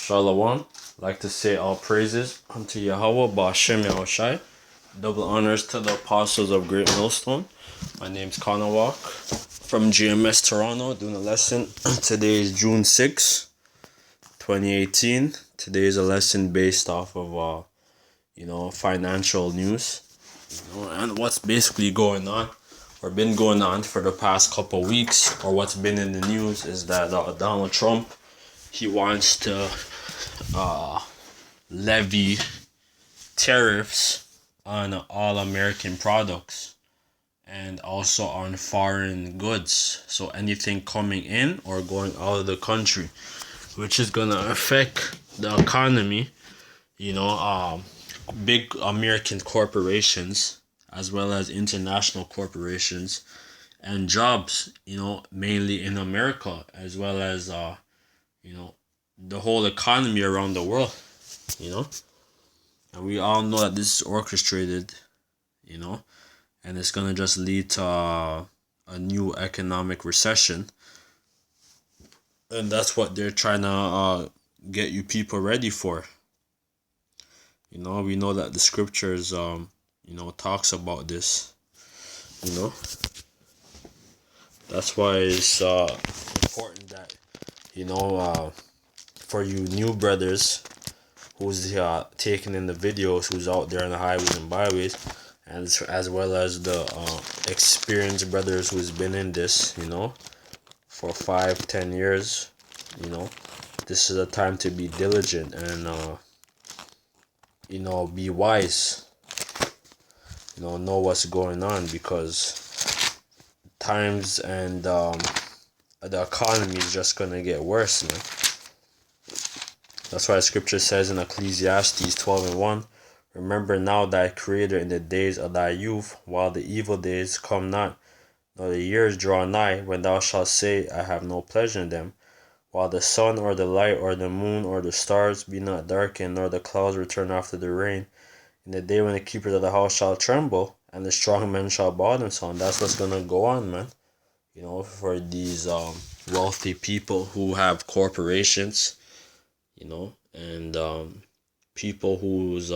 Shalom. Like to say all praises unto Yahweh Ba'Shem Yahushai. Double honors to the apostles of Great Millstone. My name's Connor Walk from GMS Toronto doing a lesson. Today is June 6, 2018. Today is a lesson based off of financial news. And what's basically going on or been going on for the past couple weeks, or what's been in the news, is that Donald Trump, he wants to levy tariffs on all American products and also on foreign goods. So anything coming in or going out of the country, which is gonna affect the economy. Big American corporations as well as international corporations and jobs, mainly in America, as well as the whole economy around the world, and we all know that this is orchestrated, and it's gonna just lead to a new economic recession, and that's what they're trying to get you people ready for. We know that the scriptures talks about this. That's why it's important that for you new brothers who's taking in the videos, who's out there on the highways and byways, and as well as the experienced brothers who's been in this, for 5-10 years. This is a time to be diligent and be wise. Know what's going on, because times and the economy is just gonna get worse, man. That's why scripture says in Ecclesiastes 12:1, remember now thy creator in the days of thy youth, while the evil days come not, nor the years draw nigh, when thou shalt say, I have no pleasure in them, while the sun or the light or the moon or the stars be not darkened, nor the clouds return after the rain, in the day when the keepers of the house shall tremble, and the strong men shall bow themselves. And that's what's gonna go on, man. For these wealthy people who have corporations, and people who's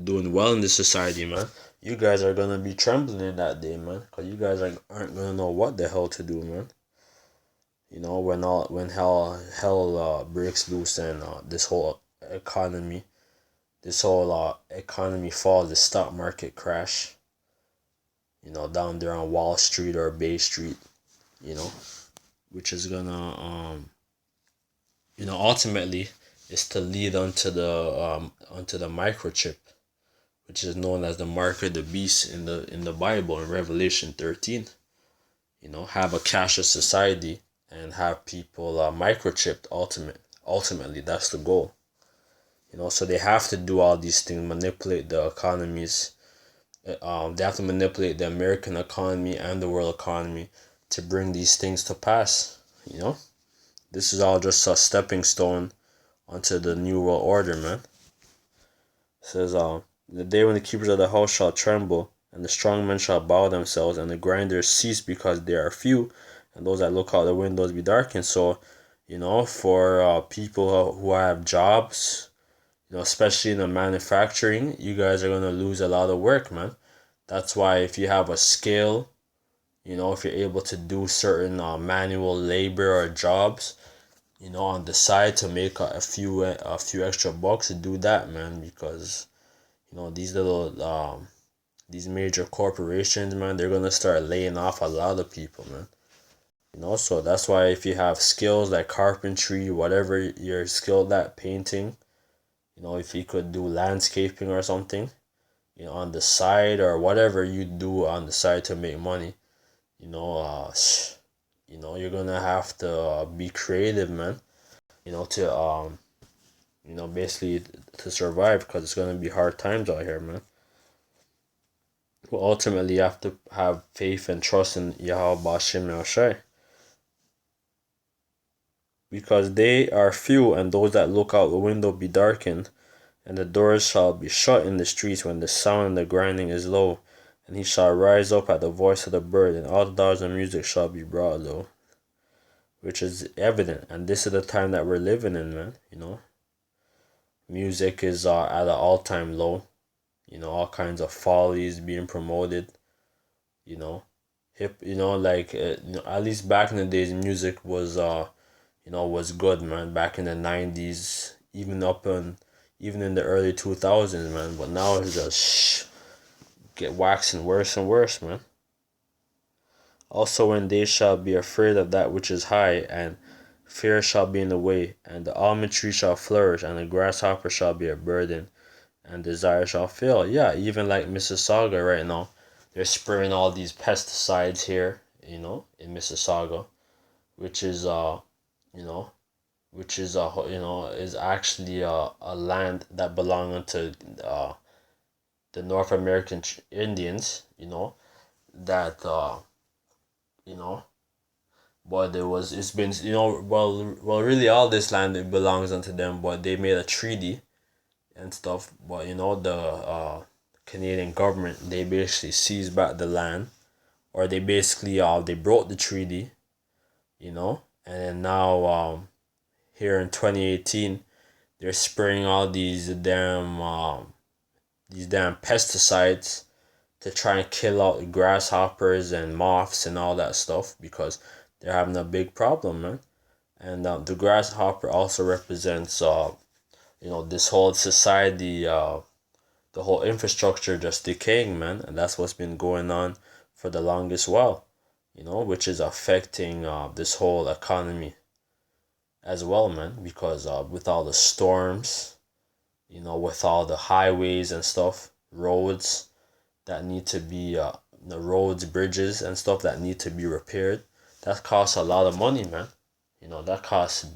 doing well in this society, man. You guys are gonna be trembling in that day, man, because you guys aren't gonna know what the hell to do, man. When hell breaks loose, and this whole economy falls, the stock market crash, down there on Wall Street or Bay Street, which is gonna ultimately is to lead onto the microchip, which is known as the mark of the beast in the Bible in Revelation 13. Have a cashless society and have people microchipped. Ultimately, that's the goal. So they have to do all these things, manipulate the economies. They have to manipulate the American economy and the world economy to bring these things to pass. This is all just a stepping stone onto the new world order, man. It says, the day when the keepers of the house shall tremble, and the strong men shall bow themselves, and the grinders cease because they are few, and those that look out the windows be darkened. So, for people who have jobs, especially in the manufacturing, you guys are going to lose a lot of work, man. That's why if you have a skill, if you're able to do certain manual labor or jobs, on the side to make a few extra bucks, to do that, man, because these major corporations, man, they're gonna start laying off a lot of people, man. So that's why if you have skills like carpentry, whatever you're skilled at, painting, if you could do landscaping or something, on the side, or whatever you do on the side to make money, you're gonna have to be creative, man. To basically to survive, because it's gonna be hard times out here, man. Well, ultimately, you have to have faith and trust in Yahweh Ba'Shem Yahushai, because they are few, and those that look out the window be darkened, and the doors shall be shut in the streets when the sound and the grinding is low, and he shall rise up at the voice of the bird, and all the dogs of music shall be brought low. which is evident. And this is the time that we're living in, man, Music is at an all-time low. All kinds of follies being promoted. You know, hip. Like at least back in the days, music was was good, man. Back in the 90s, even in the early 2000s, man. But now it's just get waxing worse and worse, man. Also, when they shall be afraid of that which is high, and fear shall be in the way, and the almond tree shall flourish, and the grasshopper shall be a burden, and desire shall fail. Yeah, even like Mississauga right now, they're spraying all these pesticides here, in Mississauga, which is you know, is actually a land that belonged to the North American Indians, that you know but it's been, really all this land, it belongs unto them, but they made a treaty and stuff. But the Canadian government, they basically seized back the land, or they basically they broke the treaty, and then now here in 2018, they're spraying all these damn pesticides to try and kill out grasshoppers and moths and all that stuff, because they're having a big problem, man. And the grasshopper also represents this whole society, the whole infrastructure just decaying, man. And that's what's been going on for the longest while, which is affecting this whole economy as well, man. Because with all the storms, with all the highways and stuff, roads that need to be the roads, bridges, and stuff that need to be repaired, that costs a lot of money, man. That costs,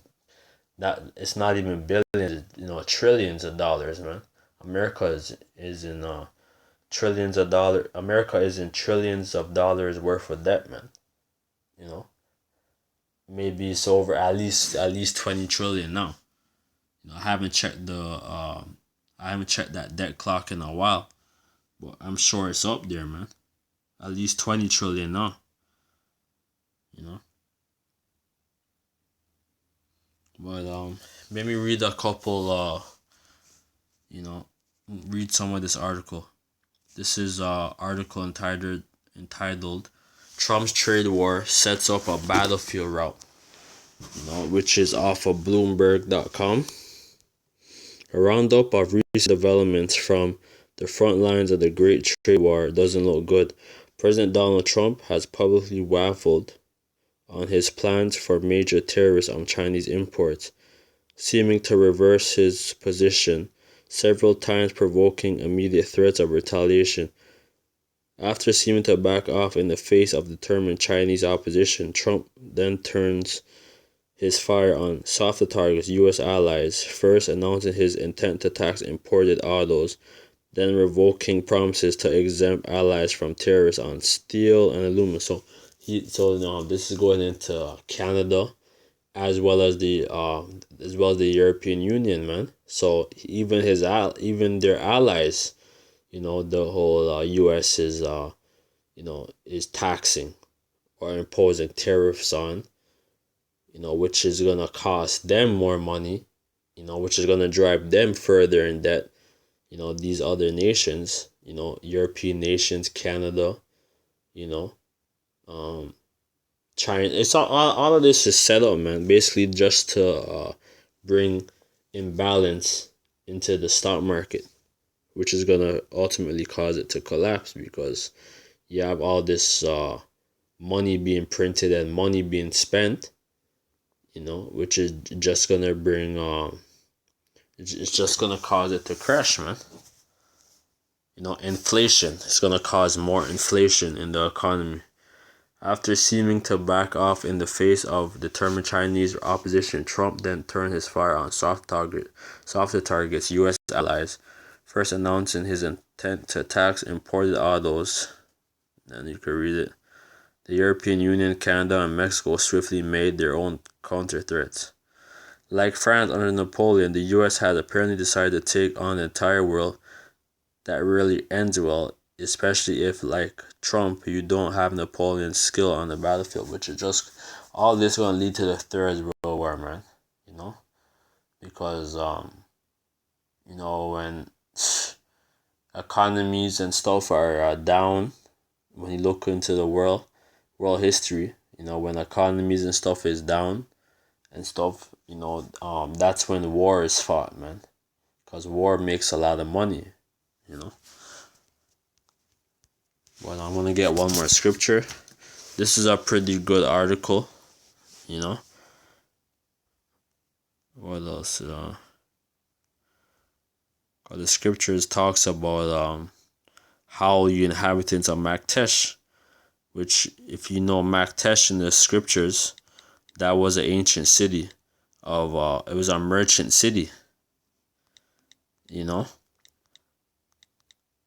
that it's not even billions, trillions of dollars, man. America is in trillions of dollars. America is in trillions of dollars worth of debt, man. You know, maybe it's over at least 20 trillion now. I haven't checked that debt clock in a while, but I'm sure it's up there, man. At least 20 trillion now. You know, but let me read a couple. You know, read some of this article. This is article entitled Trump's trade war sets up a battlefield route, which is off of Bloomberg.com. A roundup of recent developments from the front lines of the Great Trade War doesn't look good. President Donald Trump has publicly waffled on his plans for major tariffs on Chinese imports, seeming to reverse his position several times, provoking immediate threats of retaliation. After seeming to back off in the face of determined Chinese opposition, Trump then turns his fire on softer targets, U.S. allies, first announcing his intent to tax imported autos, then revoking promises to exempt allies from tariffs on steel and aluminum. This is going into Canada, as well as the European Union, man. So even their allies, the whole U.S. is taxing or imposing tariffs on, which is gonna cost them more money, which is gonna drive them further in debt. These other nations, European nations, Canada, you know, China. It's all of this is set up, man. Basically, just to bring imbalance into the stock market, which is gonna ultimately cause it to collapse, because you have all this money being printed and money being spent, which is just gonna bring it's just gonna cause it to crash, man. Inflation. It's gonna cause more inflation in the economy. After seeming to back off in the face of determined Chinese opposition, Trump then turned his fire on softer targets, U.S. allies, first announcing his intent to tax imported autos. And you can read it. The European Union, Canada, and Mexico swiftly made their own counter threats. Like France under Napoleon, the U.S. had apparently decided to take on the entire world. That really ends well, especially if, like Trump, you don't have Napoleon's skill on the battlefield, which is just all this going to lead to the Third World War, man. Because when economies and stuff are down, when you look into the world history, when economies and stuff is down and stuff, that's when war is fought, man. Because war makes a lot of money, you know. Well, I'm gonna get one more scripture. This is a pretty good article, you know. What else? The scriptures talks about how you inhabitants of Maktesh, which, if you know Maktesh in the scriptures, that was an ancient city of it was a merchant city, you know.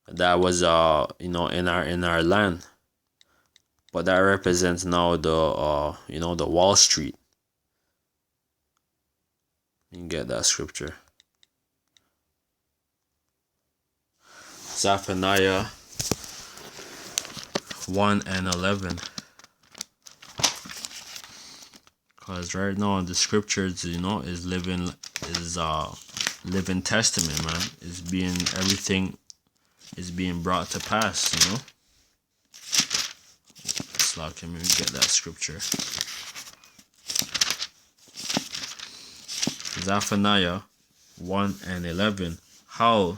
That was in our land, but that represents now the Wall Street. You can get that scripture. Zephaniah 1:11. Cause right now the scriptures, is living testament, man. Everything is being brought to pass, It's like, let me get that scripture. Zephaniah 1:11. How,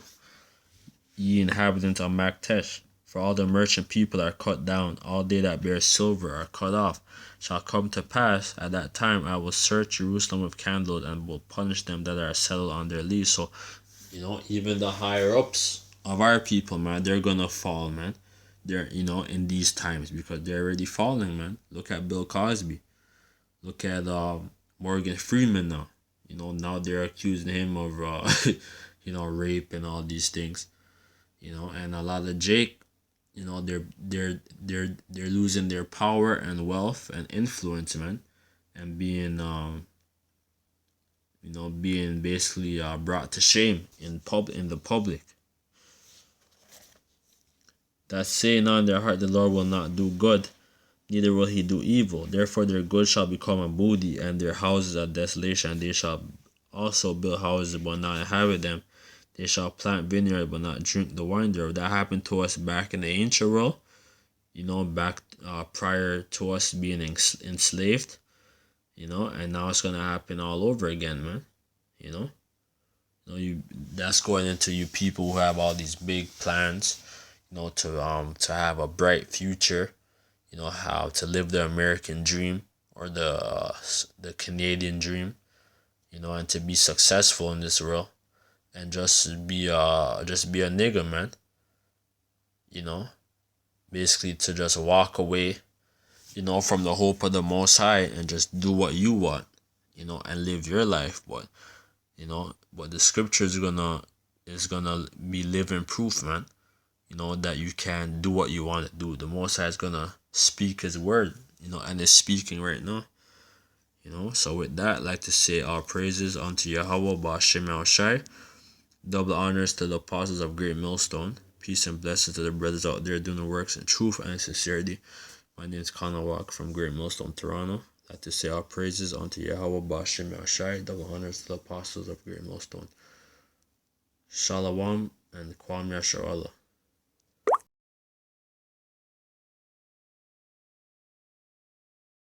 ye inhabitants of Maktesh, for all the merchant people are cut down, all they that bear silver are cut off. Shall come to pass at that time, I will search Jerusalem with candles and will punish them that are settled on their lease. So, even the higher ups of our people, man, they're gonna fall, man. They're, in these times, because they're already falling, man. Look at Bill Cosby. Look at Morgan Freeman now. Now they're accusing him of rape and all these things. And a lot of Jake, they're losing their power and wealth and influence, man, and being being basically brought to shame in the public. That saying on their heart, the Lord will not do good, neither will he do evil. Therefore their good shall become a booty, and their houses a desolation, and they shall also build houses but not inhabit them. They shall plant vineyard but not drink the wine thereof. That happened to us back in the ancient world, back prior to us being enslaved, and now it's gonna happen all over again, man. That's going into you people who have all these big plans, to have a bright future, how to live the American dream or the Canadian dream, and to be successful in this world, and just be a nigga, man. Basically to just walk away, from the hope of the Most High, and just do what you want, and live your life. But the scripture is gonna be living proof, man. That you can do what you want to do. The Most High is gonna speak His word, and is speaking right now. So with that, I'd like to say all praises unto Yahweh Ba'Shem Shai. Double honors to the apostles of Great Millstone. Peace and blessings to the brothers out there doing the works in truth and sincerity. My name is Connor Walk from Great Millstone, Toronto. I'd like to say all praises unto Yahweh Ba'Shem Shai. Double honors to the apostles of Great Millstone. Shalom and Kwam Yasharallah.